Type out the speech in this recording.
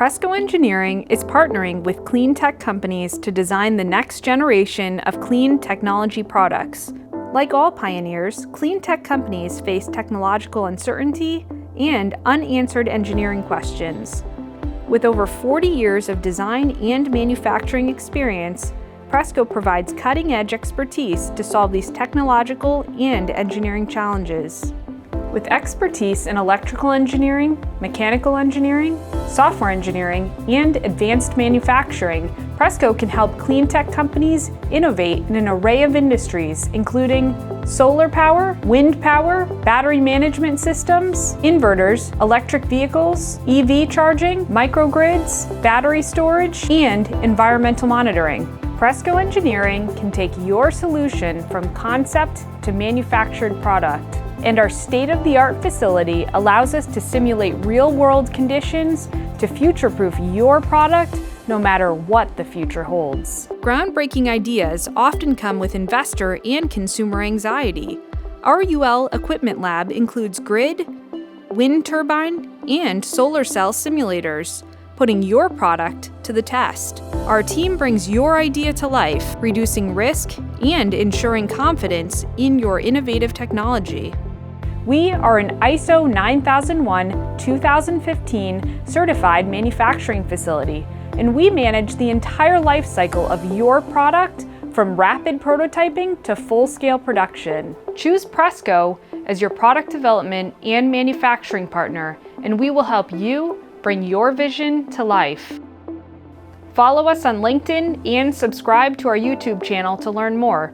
Presco Engineering is partnering with Cleantech companies to design the next generation of clean technology products. Like all pioneers, Cleantech companies face technological uncertainty and unanswered engineering questions. With over 40 years of design and manufacturing experience, Presco provides cutting-edge expertise to solve these technological and engineering challenges. With expertise in electrical engineering, mechanical engineering, software engineering, and advanced manufacturing, Presco can help cleantech companies innovate in an array of industries, including solar power, wind power, battery management systems, inverters, electric vehicles, EV charging, microgrids, battery storage, and environmental monitoring. Presco Engineering can take your solution from concept to manufactured product. And our state-of-the-art facility allows us to simulate real-world conditions to future-proof your product no matter what the future holds. Groundbreaking ideas often come with investor and consumer anxiety. Our UL Equipment Lab includes grid, wind turbine, and solar cell simulators, putting your product to the test. Our team brings your idea to life, reducing risk and ensuring confidence in your innovative technology. We are an ISO 9001-2015 certified manufacturing facility, and we manage the entire life cycle of your product from rapid prototyping to full-scale production. Choose Presco as your product development and manufacturing partner, and we will help you bring your vision to life. Follow us on LinkedIn and subscribe to our YouTube channel to learn more.